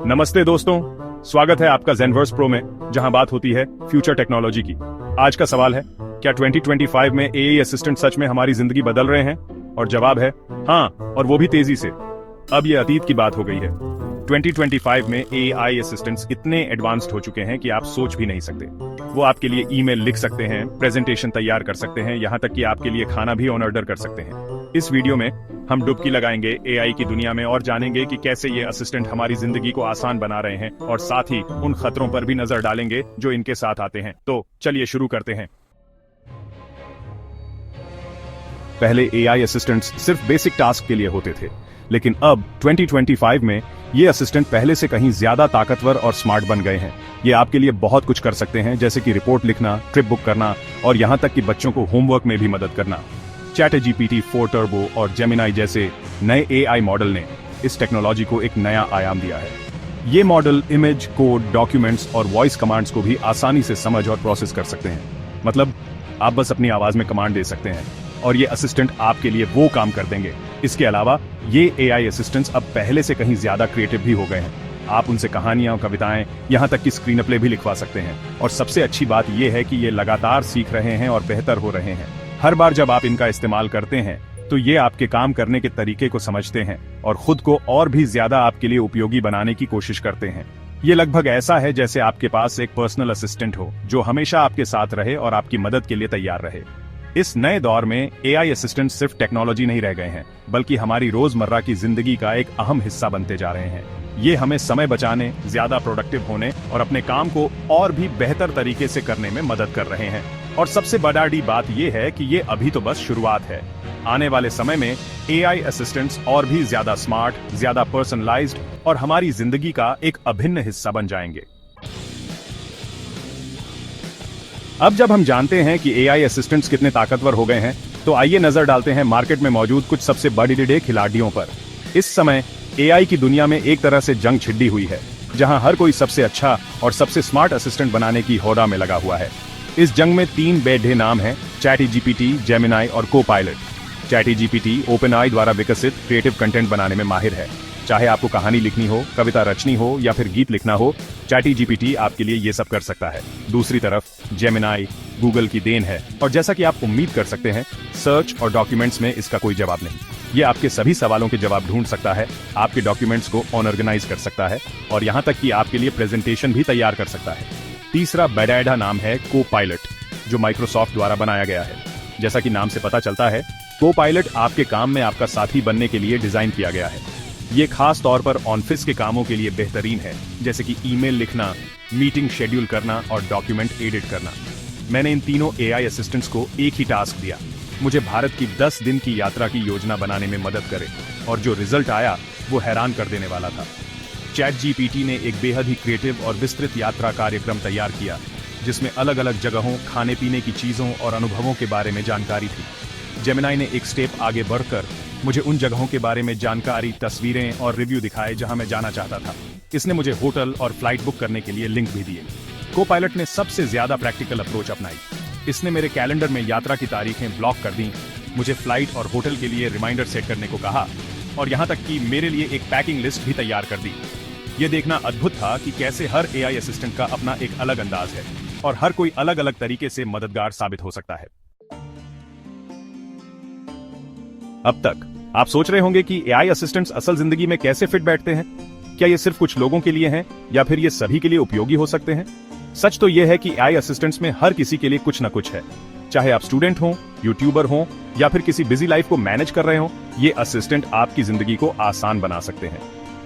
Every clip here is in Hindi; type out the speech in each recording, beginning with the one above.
नमस्ते दोस्तों, स्वागत है आपका ज़ेनवर्स प्रो में, जहां बात होती है फ्यूचर टेक्नोलॉजी की। आज का सवाल है, क्या 2025 में एआई असिस्टेंट सच में हमारी जिंदगी बदल रहे हैं? और जवाब है हाँ, और वो भी तेजी से। अब ये अतीत की बात हो गई है। 2025 में एआई असिस्टेंट्स इतने एडवांस्ड हो चुके हैं कि आप सोच भी नहीं सकते। वो आपके लिए ईमेल लिख सकते हैं, प्रेजेंटेशन तैयार कर सकते हैं, यहाँ तक कि आपके लिए खाना भी ऑर्डर कर सकते हैं। इस वीडियो में हम डुबकी लगाएंगे एआई की दुनिया में और जानेंगे कि कैसे ये असिस्टेंट हमारी जिंदगी को आसान बना रहे हैं, और साथ ही उन खतरों पर भी नजर डालेंगे जो इनके साथ आते हैं। तो चलिए शुरू करते हैं। पहले एआई असिस्टेंट्स सिर्फ बेसिक टास्क के लिए होते थे, लेकिन अब 2025 में ये असिस्टेंट पहले से कहीं ज्यादा ताकतवर और स्मार्ट बन गए हैं। ये आपके लिए बहुत कुछ कर सकते हैं, जैसे कि रिपोर्ट लिखना, ट्रिप बुक करना और यहाँ तक कि बच्चों को होमवर्क में भी मदद करना। ChatGPT 4 टर्बो और जेमिनाई जैसे नए एआई मॉडल ने इस टेक्नोलॉजी को एक नया आयाम दिया है। ये मॉडल इमेज, कोड, डॉक्यूमेंट्स और वॉइस कमांड्स को भी आसानी से समझ और प्रोसेस कर सकते हैं। मतलब आप बस अपनी आवाज में कमांड दे सकते हैं और ये असिस्टेंट आपके लिए वो काम कर देंगे। इसके अलावा ये एआई असिस्टेंट्स अब पहले से कहीं ज्यादा क्रिएटिव भी हो गए हैं। आप उनसे कहानियां, कविताएं, यहाँ तक कि स्क्रीन प्ले भी लिखवा सकते हैं। और सबसे अच्छी बात यह है कि ये लगातार सीख रहे हैं और बेहतर हो रहे हैं। हर बार जब आप इनका इस्तेमाल करते हैं तो ये आपके काम करने के तरीके को समझते हैं और खुद को और भी ज्यादा आपके लिए उपयोगी बनाने की कोशिश करते हैं। ये लगभग ऐसा है जैसे आपके पास एक पर्सनल असिस्टेंट हो जो हमेशा आपके साथ रहे और आपकी मदद के लिए तैयार रहे। इस नए दौर में एआई असिस्टेंट सिर्फ टेक्नोलॉजी नहीं रह गए हैं, बल्कि हमारी रोजमर्रा की जिंदगी का एक अहम हिस्सा बनते जा रहे हैं। ये हमें समय बचाने, ज्यादा प्रोडक्टिव होने और अपने काम को और भी बेहतर तरीके से करने में मदद कर रहे हैं। और सबसे बड़ी बात यह है कि ये अभी तो बस शुरुआत है। आने वाले समय में एआई असिस्टेंट्स और भी ज्यादा स्मार्ट, ज्यादा पर्सनलाइज्ड और हमारी जिंदगी का एक अभिन्न हिस्सा बन जाएंगे। अब जब हम जानते हैं कि एआई असिस्टेंट्स कितने ताकतवर हो गए हैं, तो आइए नजर डालते हैं मार्केट में मौजूद कुछ सबसे बड़े खिलाड़ियों पर। इस समय एआई की दुनिया में एक तरह से जंग छिड़ी हुई है, जहां हर कोई सबसे अच्छा और सबसे स्मार्ट असिस्टेंट बनाने की होड़ में लगा हुआ है। इस जंग में 3 बड़े नाम हैं: ChatGPT, जेमिनाई और कोपायलट। ChatGPT OpenAI द्वारा विकसित क्रिएटिव कंटेंट बनाने में माहिर है। चाहे आपको कहानी लिखनी हो, कविता रचनी हो या फिर गीत लिखना हो, ChatGPT आपके लिए ये सब कर सकता है। दूसरी तरफ जेमिनाई गूगल की देन है, और जैसा कि आप उम्मीद कर सकते हैं, सर्च और डॉक्यूमेंट्स में इसका कोई जवाब नहीं। ये आपके सभी सवालों के जवाब ढूंढ सकता है, आपके डॉक्यूमेंट्स को ऑर्गेनाइज कर सकता है और यहाँ तक कि आपके लिए प्रेजेंटेशन भी तैयार कर सकता है। तीसरा बड़ा नाम है कोपायलट, जो माइक्रोसॉफ्ट द्वारा बनाया गया है। जैसा कि नाम से पता चलता है, कोपायलट आपके काम में आपका साथी बनने के लिए डिजाइन किया गया है। ये खास तौर पर ऑफिस के कामों के लिए बेहतरीन है, जैसे कि ईमेल लिखना, मीटिंग शेड्यूल करना और डॉक्यूमेंट एडिट करना। मैंने इन तीनों एआई असिस्टेंट्स को एक ही टास्क दिया, मुझे भारत की 10 दिन की यात्रा की योजना बनाने में मदद करे, और जो रिजल्ट आया वो हैरान कर देने वाला था। ChatGPT ने एक बेहद ही क्रिएटिव और विस्तृत यात्रा कार्यक्रम तैयार किया, जिसमें अलग अलग जगहों, खाने पीने की चीजों और अनुभवों के बारे में जानकारी थी। जेमिनाई ने एक स्टेप आगे बढ़कर मुझे उन जगहों के बारे में जानकारी, तस्वीरें और रिव्यू दिखाए जहां मैं जाना चाहता था। इसने मुझे होटल और फ्लाइट बुक करने के लिए लिंक भी दिए। कोपायलट ने सबसे ज्यादा प्रैक्टिकल अप्रोच अपनाई। इसने मेरे कैलेंडर में यात्रा की तारीखें ब्लॉक कर दी, मुझे फ्लाइट और होटल के लिए रिमाइंडर सेट करने को कहा, और यहाँ तक कि मेरे लिए एक पैकिंग लिस्ट भी तैयार कर दी। ये देखना अद्भुत था कि कैसे हर एआई असिस्टेंट का अपना एक अलग अंदाज है और हर कोई अलग अलग तरीके से मददगार साबित हो सकता है। अब तक आप सोच रहे होंगे कि एआई असिस्टेंट्स असल जिंदगी में कैसे फिट बैठते हैं। क्या ये सिर्फ कुछ लोगों के लिए हैं या फिर ये सभी के लिए उपयोगी हो सकते हैं? सच तो यह है कि एआई असिस्टेंट्स में हर किसी के लिए कुछ न कुछ है। चाहे आप स्टूडेंट हो, यूट्यूबर हो या फिर किसी बिजी लाइफ को मैनेज कर रहे हो, ये असिस्टेंट आपकी जिंदगी को आसान बना सकते हैं।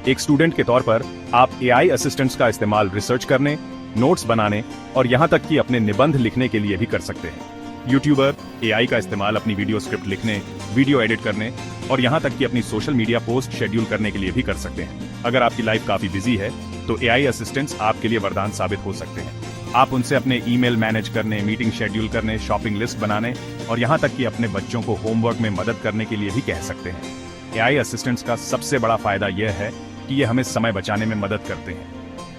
एक स्टूडेंट के तौर पर आप एआई असिस्टेंट्स का इस्तेमाल रिसर्च करने, नोट्स बनाने और यहाँ तक कि अपने निबंध लिखने के लिए भी कर सकते हैं। यूट्यूबर एआई का इस्तेमाल अपनी वीडियो स्क्रिप्ट लिखने, वीडियो एडिट करने और यहाँ तक कि अपनी सोशल मीडिया पोस्ट शेड्यूल करने के लिए भी कर सकते हैं। अगर आपकी लाइफ काफी बिजी है तो एआई असिस्टेंट्स आपके लिए वरदान साबित हो सकते हैं। आप उनसे अपने ईमेल मैनेज करने, मीटिंग शेड्यूल करने, शॉपिंग लिस्ट बनाने और यहाँ तक कि अपने बच्चों को होमवर्क में मदद करने के लिए भी कह सकते हैं। एआई असिस्टेंट्स का सबसे बड़ा फायदा यह है कि ये हमें समय बचाने में मदद करते हैं।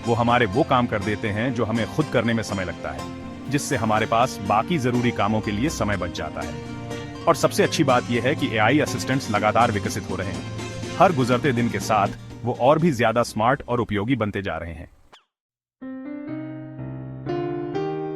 वो हमारे वो काम कर देते हैं जो हमें खुद करने में समय लगता है, जिससे हमारे पास बाकी जरूरी कामों के लिए समय बच जाता है। और सबसे अच्छी बात यह है कि एआई असिस्टेंट्स लगातार विकसित हो रहे हैं। हर गुजरते दिन के साथ वो और भी ज्यादा स्मार्ट और उपयोगी बनते जा रहे हैं।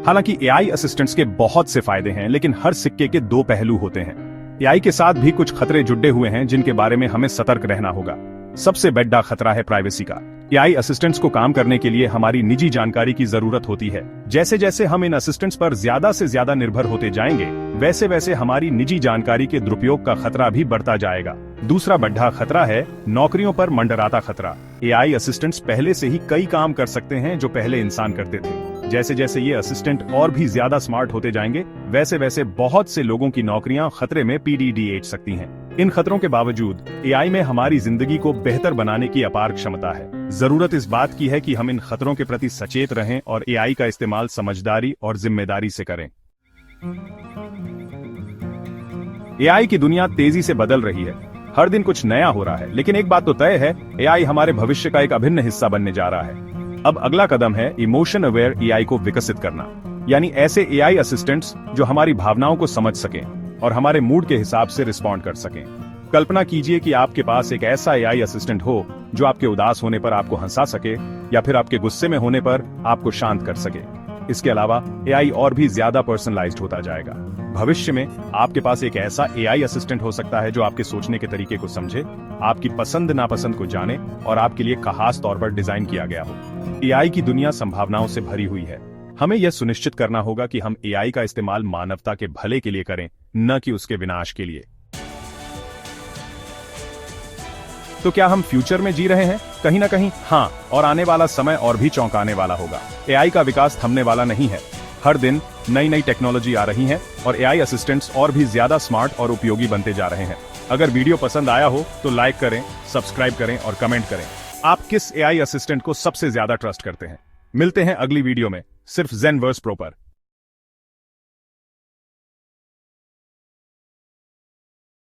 हालांकि एआई असिस्टेंट्स के बहुत से फायदे हैं, लेकिन हर सिक्के के दो पहलू होते हैं। एआई के साथ भी कुछ खतरे जुड़े हुए हैं जिनके बारे में हमें सतर्क रहना होगा। सबसे बड़ा खतरा है प्राइवेसी का। एआई असिस्टेंट्स को काम करने के लिए हमारी निजी जानकारी की जरूरत होती है। जैसे जैसे हम इन असिस्टेंट्स पर ज्यादा से ज्यादा निर्भर होते जाएंगे, वैसे वैसे हमारी निजी जानकारी के दुरुपयोग का खतरा भी बढ़ता जाएगा। दूसरा बड़ा खतरा है नौकरियों पर मंडराता खतरा। एआई असिस्टेंट्स पहले से ही कई काम कर सकते हैं जो पहले इंसान करते थे। जैसे जैसे ये असिस्टेंट और भी ज्यादा स्मार्ट होते जाएंगे, वैसे वैसे बहुत से लोगों की नौकरियां खतरे में पीडीडीएच सकती हैं। इन खतरों के बावजूद एआई में हमारी जिंदगी को बेहतर बनाने की अपार क्षमता है। जरूरत इस बात की है कि हम इन खतरों के प्रति सचेत रहें और एआई का इस्तेमाल समझदारी और जिम्मेदारी से करें। एआई की दुनिया तेजी से बदल रही है। हर दिन कुछ नया हो रहा है, लेकिन एक बात तो तय है, एआई हमारे भविष्य का एक अभिन्न हिस्सा बनने जा रहा है। अब अगला कदम है इमोशन अवेयर एआई को विकसित करना, यानी ऐसे एआई असिस्टेंट्स जो हमारी भावनाओं को समझ सकें और हमारे मूड के हिसाब से रिस्पॉन्ड कर सकें। कल्पना कीजिए कि आपके पास एक ऐसा एआई असिस्टेंट हो जो आपके उदास होने पर आपको हंसा सके या फिर आपके गुस्से में होने पर आपको शांत कर सके। इसके अलावा एआई और भी ज्यादा पर्सनलाइज्ड होता जाएगा। भविष्य में आपके पास एक ऐसा एआई असिस्टेंट हो सकता है जो आपके सोचने के तरीके को समझे, आपकी पसंद नापसंद को जाने और आपके लिए खास तौर पर डिजाइन किया गया हो। एआई की दुनिया संभावनाओं से भरी हुई है। हमें यह सुनिश्चित करना होगा कि हम एआई का इस्तेमाल मानवता के भले के लिए करें, न कि उसके विनाश के लिए। तो क्या हम फ्यूचर में जी रहे हैं? कहीं ना कहीं हाँ, और आने वाला समय और भी चौंकाने वाला होगा। एआई का विकास थमने वाला नहीं है। हर दिन नई नई टेक्नोलॉजी आ रही है और एआई असिस्टेंट्स और भी ज्यादा स्मार्ट और उपयोगी बनते जा रहे हैं। अगर वीडियो पसंद आया हो तो लाइक करें, सब्सक्राइब करें और कमेंट करें। आप किस एआई असिस्टेंट को सबसे ज्यादा ट्रस्ट करते हैं? मिलते हैं अगली वीडियो में, सिर्फ ज़ेनवर्स प्रो पर।